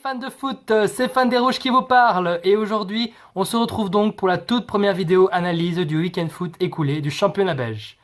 fans de foot, c'est Fan des Rouges qui vous parle et aujourd'hui on se retrouve donc pour la toute première vidéo analyse du week-end foot écoulé du championnat belge.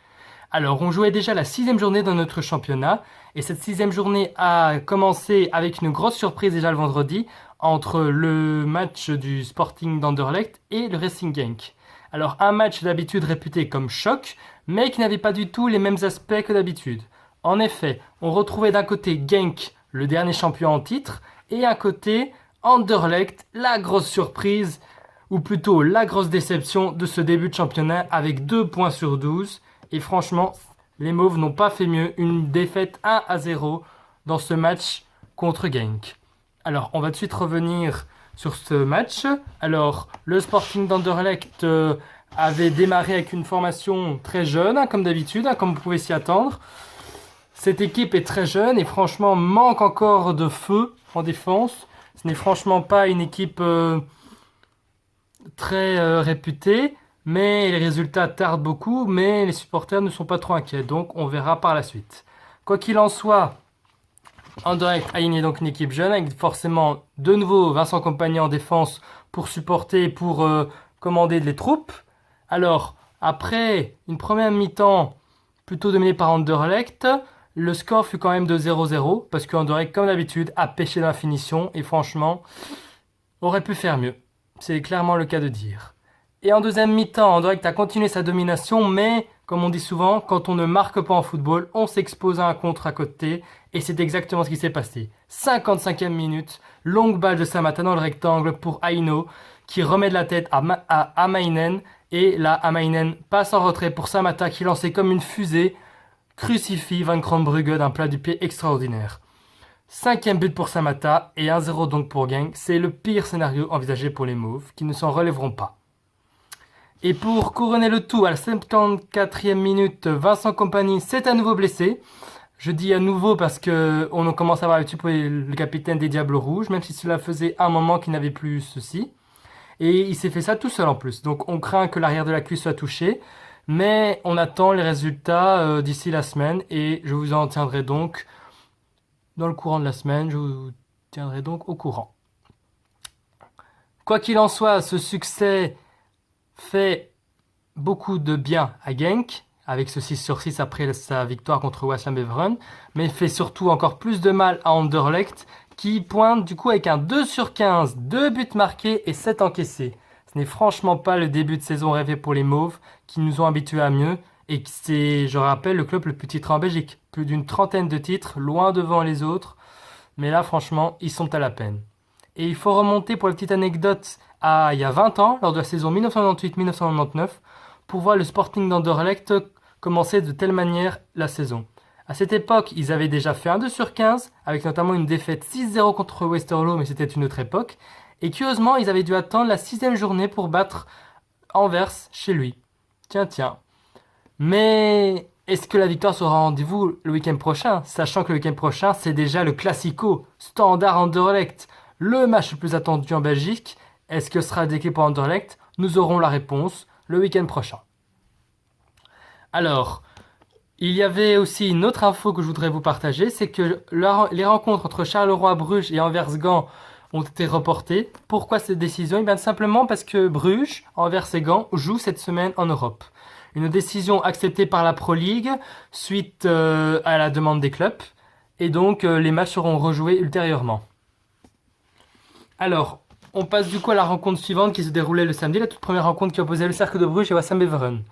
Alors on jouait déjà la sixième journée dans notre championnat et cette sixième journée a commencé avec une grosse surprise déjà le vendredi entre le match du Sporting d'Anderlecht et le Racing Genk. Alors un match d'habitude réputé comme choc mais qui n'avait pas du tout les mêmes aspects que d'habitude. En effet, on retrouvait d'un côté Genk, le dernier champion en titre, et à côté, Anderlecht, la grosse surprise, ou plutôt la grosse déception de ce début de championnat avec 2 points sur 12. Et franchement, les Mauves n'ont pas fait mieux, une défaite 1-0 dans ce match contre Genk. Alors, on va tout de suite revenir sur ce match. Alors, le Sporting d'Anderlecht avait démarré avec une formation très jeune, hein, comme d'habitude, hein, comme vous pouvez s'y attendre. Cette équipe est très jeune et franchement manque encore de feu en défense. Ce n'est franchement pas une équipe très réputée, mais les résultats tardent beaucoup, mais les supporters ne sont pas trop inquiets, donc on verra par la suite. Quoi qu'il en soit, Anderlecht a gagné donc une équipe jeune avec forcément de nouveau Vincent Kompany en défense pour supporter, pour commander les troupes. Alors, après une première mi-temps plutôt dominée par Anderlecht, le score fut quand même de 0-0 parce qu'Anderlecht, comme d'habitude, a pêché dans la finition et franchement, aurait pu faire mieux. C'est clairement le cas de dire. Et en deuxième mi-temps, Anderlecht a continué sa domination, mais comme on dit souvent, quand on ne marque pas en football, on s'expose à un contre à côté et c'est exactement ce qui s'est passé. 55e minute, longue balle de Samatta dans le rectangle pour Aino qui remet de la tête à Amainen et là Amainen passe en retrait pour Samatta qui lançait comme une fusée crucifie Van Krombrugge d'un plat du pied extraordinaire. 5e but pour Samatta et 1-0 donc pour Genk. C'est le pire scénario envisagé pour les Mauves qui ne s'en relèveront pas. Et pour couronner le tout, à la 54e minute, Vincent Kompany s'est à nouveau blessé. Je dis à nouveau parce qu'on commence à avoir l'habitude pour le capitaine des Diables Rouges, même si cela faisait un moment qu'il n'avait plus ceci. Et il s'est fait ça tout seul en plus. Donc on craint que l'arrière de la cuisse soit touché. Mais on attend les résultats d'ici la semaine et je vous en tiendrai donc dans le courant de la semaine, je vous tiendrai donc au courant. Quoi qu'il en soit, ce succès fait beaucoup de bien à Genk, avec ce 6-6 après sa victoire contre Wassam Beveren, mais fait surtout encore plus de mal à Anderlecht, qui pointe du coup avec un 2/15, 2 buts marqués et 7 encaissés. Ce n'est franchement pas le début de saison rêvé pour les Mauves, qui nous ont habitués à mieux, et qui c'est, je rappelle, le club le plus titré en Belgique. Plus d'une trentaine de titres, loin devant les autres. Mais là, franchement, ils sont à la peine. Et il faut remonter, pour la petite anecdote, à il y a 20 ans, lors de la saison 1998-1999, pour voir le Sporting d'Anderlecht commencer de telle manière la saison. À cette époque, ils avaient déjà fait un 2/15, avec notamment une défaite 6-0 contre Westerlo, mais c'était une autre époque. Et curieusement, ils avaient dû attendre la 6e journée pour battre Anvers chez lui. Tiens. Mais est-ce que la victoire sera au rendez-vous le week-end prochain? Sachant que le week-end prochain, c'est déjà le Classico, Standard Anderlecht, le match le plus attendu en Belgique. Est-ce que ce sera dédié pour Anderlecht? Nous aurons la réponse le week-end prochain. Alors, il y avait aussi une autre info que je voudrais vous partager, c'est que les rencontres entre Charleroi-Bruges et Anvers-Gand ont été reportées. Pourquoi cette décision? Bien simplement parce que Bruges, Anvers et Gand jouent cette semaine en Europe. Une décision acceptée par la Pro League suite à la demande des clubs. Et donc les matchs seront rejoués ultérieurement. Alors, on passe du coup à la rencontre suivante qui se déroulait le samedi, la toute première rencontre qui opposait le Cercle de Bruges et Wassam Beveren.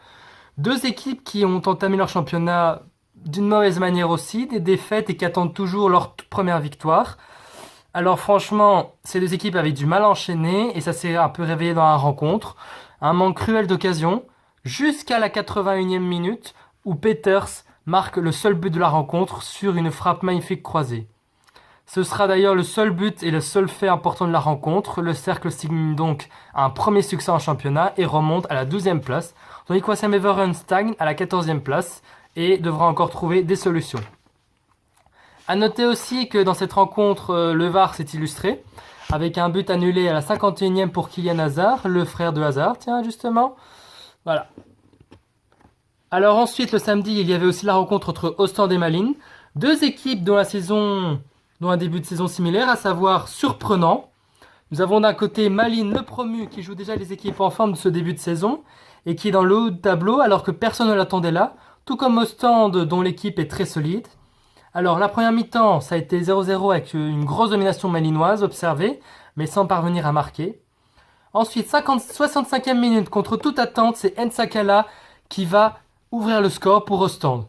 Deux équipes qui ont entamé leur championnat d'une mauvaise manière aussi, des défaites et qui attendent toujours leur toute première victoire. Alors franchement, ces deux équipes avaient du mal à enchaîner et ça s'est un peu réveillé dans la rencontre. Un manque cruel d'occasion, jusqu'à la 81e minute où Peters marque le seul but de la rencontre sur une frappe magnifique croisée. Ce sera d'ailleurs le seul but et le seul fait important de la rencontre. Le Cercle signe donc un premier succès en championnat et remonte à la 12e place, tandis que Wassam Beveren stagne à la 14e place et devra encore trouver des solutions. À noter aussi que dans cette rencontre, le VAR s'est illustré, avec un but annulé à la 51e pour Kylian Hazard, le frère de Hazard, tiens justement. Voilà. Alors ensuite, le samedi, il y avait aussi la rencontre entre Ostende et Malines, deux équipes dont la saison dont un début de saison similaire, à savoir surprenant. Nous avons d'un côté Malines, le promu, qui joue déjà les équipes en forme de ce début de saison et qui est dans le haut de tableau alors que personne ne l'attendait là, tout comme Ostende dont l'équipe est très solide. Alors la première mi-temps, ça a été 0-0 avec une grosse domination malinoise observée, mais sans parvenir à marquer. Ensuite, 65e minute, contre toute attente, c'est Nsakala qui va ouvrir le score pour Ostende.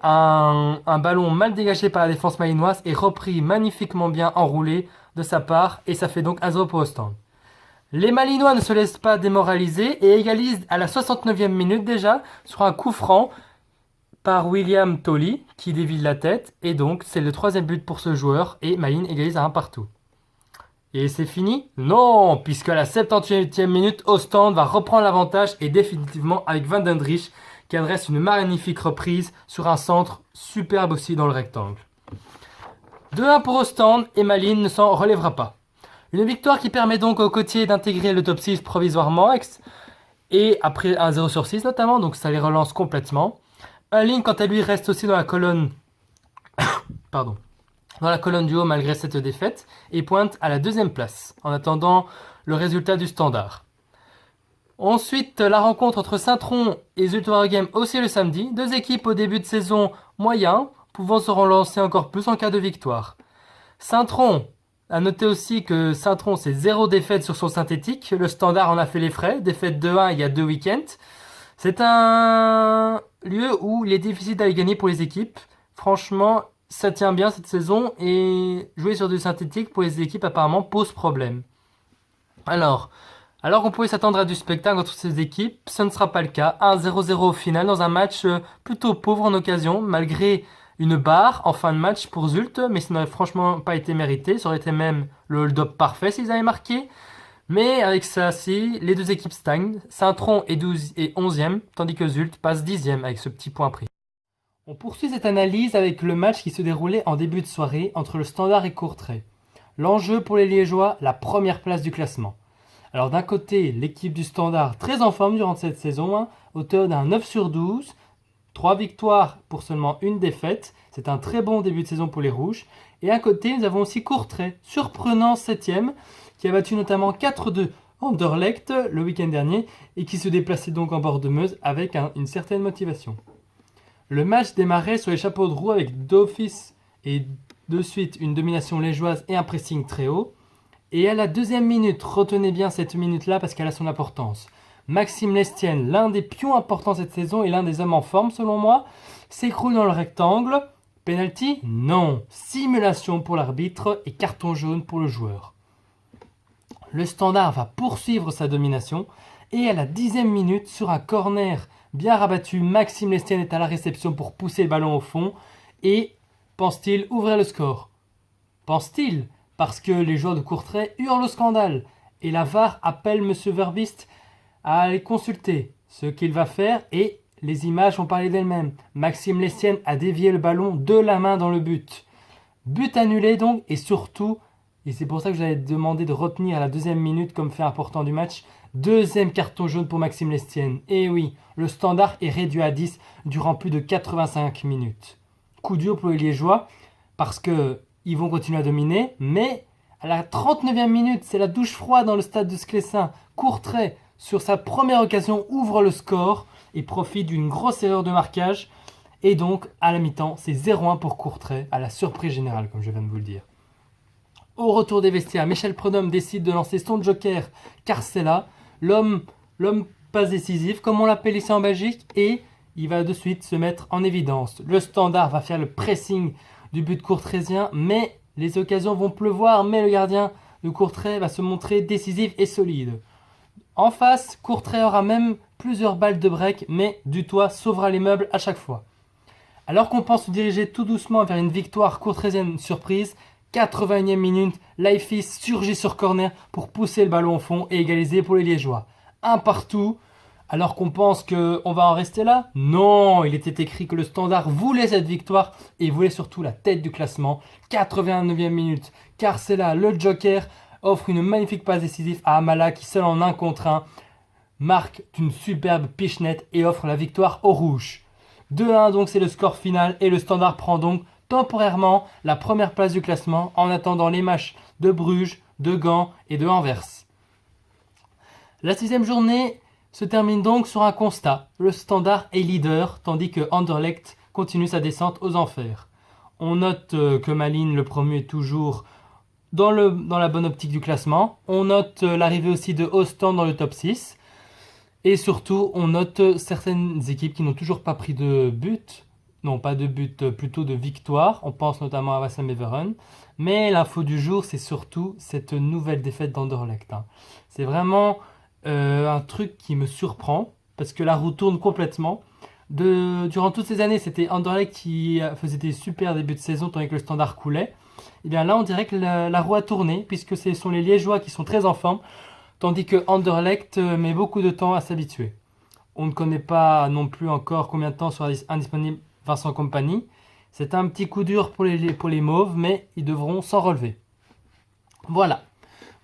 Un ballon mal dégagé par la défense malinoise est repris magnifiquement bien enroulé de sa part et ça fait donc 1-0 pour Ostende. Les Malinois ne se laissent pas démoraliser et égalisent à la 69e minute déjà sur un coup franc par William Tolly qui dévie la tête et donc c'est le 3e but pour ce joueur et Malines égalise à 1 partout. Et c'est fini? Non, puisque à la 78e minute, Ostende va reprendre l'avantage et définitivement avec Van Dendrich qui adresse une magnifique reprise sur un centre superbe aussi dans le rectangle. 2-1 pour Ostende et Malines ne s'en relèvera pas. Une victoire qui permet donc aux côtiers d'intégrer le top 6 provisoirement et après un 0 sur 6 notamment, donc ça les relance complètement. Malines quant à lui reste aussi dans la colonne dans la colonne du haut malgré cette défaite et pointe à la 2e place en attendant le résultat du standard. Ensuite, la rencontre entre Saint-Tron et Zulte Waregem aussi le samedi. 2 équipes au début de saison moyen, pouvant se relancer encore plus en cas de victoire. Saint-Tron, à noter aussi que Saint-Tron c'est 0 défaite sur son synthétique. Le standard en a fait les frais, défaite 2-1 il y a 2 week-ends. C'est un lieu où il est difficile d'aller gagner pour les équipes. Franchement, ça tient bien cette saison et jouer sur du synthétique pour les équipes apparemment pose problème. Alors qu'on pouvait s'attendre à du spectacle entre ces équipes, ce ne sera pas le cas. 1-0-0 au final dans un match plutôt pauvre en occasion, malgré une barre en fin de match pour Zulte, mais ça n'aurait franchement pas été mérité. Ça aurait été même le hold-up parfait s'ils avaient marqué. Mais avec ça, si, les 2 équipes stagnent. Saint-Tron est 11e, tandis que Zulte passe 10e avec ce petit point pris. On poursuit cette analyse avec le match qui se déroulait en début de soirée entre le Standard et Courtrai. L'enjeu pour les Liégeois, la première place du classement. Alors d'un côté, l'équipe du Standard très en forme durant cette saison, auteur d'un 9 sur 12, 3 victoires pour seulement une défaite. C'est un très bon début de saison pour les Rouges. Et à côté, nous avons aussi Courtrai, surprenant 7e, qui a battu notamment 4-2 Anderlecht le week-end dernier et qui se déplaçait donc en bord de Meuse avec une certaine motivation. Le match démarrait sur les chapeaux de roue avec d'office et de suite une domination liégeoise et un pressing très haut. Et à la 2e minute, retenez bien cette minute-là parce qu'elle a son importance. Maxime Lestienne, l'un des pions importants cette saison et l'un des hommes en forme selon moi, s'écroule dans le rectangle. Penalty? Non. Simulation pour l'arbitre et carton jaune pour le joueur. Le Standard va poursuivre sa domination et à la 10e minute, sur un corner bien rabattu, Maxime Lestienne est à la réception pour pousser le ballon au fond et pense-t-il ouvrir le score? Pense-t-il? Parce que les joueurs de Courtrai hurlent au scandale et la VAR appelle M. Verbist à aller consulter ce qu'il va faire et les images vont parler d'elles-mêmes. Maxime Lestienne a dévié le ballon de la main dans le but. But annulé donc et surtout, et c'est pour ça que j'avais demandé de retenir à la 2e minute comme fait important du match, 2e carton jaune pour Maxime Lestienne. Et oui, le Standard est réduit à 10 durant plus de 85 minutes. Coup dur pour les Liégeois parce qu'ils vont continuer à dominer, mais à la 39e minute, c'est la douche froide dans le stade de Sclessin. Courtrai, sur sa première occasion, ouvre le score et profite d'une grosse erreur de marquage. Et donc, à la mi-temps, c'est 0-1 pour Courtrai, à la surprise générale, comme je viens de vous le dire. Au retour des vestiaires, Michel Prudhomme décide de lancer son joker Carcella, l'homme pas décisif, comme on l'appelle ici en Belgique, et il va de suite se mettre en évidence. Le Standard va faire le pressing du but courtraisien, mais les occasions vont pleuvoir, mais le gardien de Courtrai va se montrer décisif et solide. En face, Courtrai aura même plusieurs balles de break, mais Dutoit sauvera les meubles à chaque fois. Alors qu'on pense se diriger tout doucement vers une victoire courtraisienne surprise, 81e minute, Leifis surgit sur corner pour pousser le ballon au fond et égaliser pour les Liégeois. Un partout, alors qu'on pense qu'on va en rester là? Non, il était écrit que le Standard voulait cette victoire et voulait surtout la tête du classement. 89e minute, Carcella, le joker, offre une magnifique passe décisive à Amala qui seul en 1 contre 1 marque d'une superbe pichenette et offre la victoire aux Rouges. 2-1 donc c'est le score final et le Standard prend donc temporairement la première place du classement en attendant les matchs de Bruges, de Gand et de Anvers. La 6e journée se termine donc sur un constat. Le Standard est leader tandis que Anderlecht continue sa descente aux enfers. On note que Malines, le premier, est toujours dans la bonne optique du classement. On note l'arrivée aussi de Ostend dans le top 6. Et surtout, on note certaines équipes qui n'ont toujours pas pris de but. Non, pas de but, plutôt de victoire. On pense notamment à Wassam Beveren. Mais l'info du jour, c'est surtout cette nouvelle défaite d'Anderlecht. C'est vraiment un truc qui me surprend, parce que la roue tourne complètement. Durant toutes ces années, c'était Anderlecht qui faisait des super débuts de saison, tandis que le Standard coulait. Et bien là, on dirait que la roue a tourné, puisque ce sont les Liégeois qui sont très en forme, tandis que Anderlecht met beaucoup de temps à s'habituer. On ne connaît pas non plus encore combien de temps sera indisponible Vincent Kompany. C'est un petit coup dur pour les Mauves, mais ils devront s'en relever. Voilà.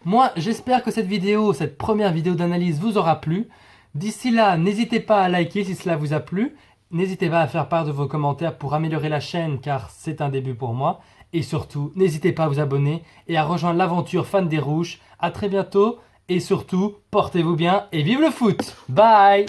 Moi, j'espère que cette première vidéo d'analyse vous aura plu. D'ici là, n'hésitez pas à liker si cela vous a plu. N'hésitez pas à faire part de vos commentaires pour améliorer la chaîne, car c'est un début pour moi. Et surtout, n'hésitez pas à vous abonner et à rejoindre l'aventure Fan des Rouges. À très bientôt et surtout, portez-vous bien et vive le foot. Bye!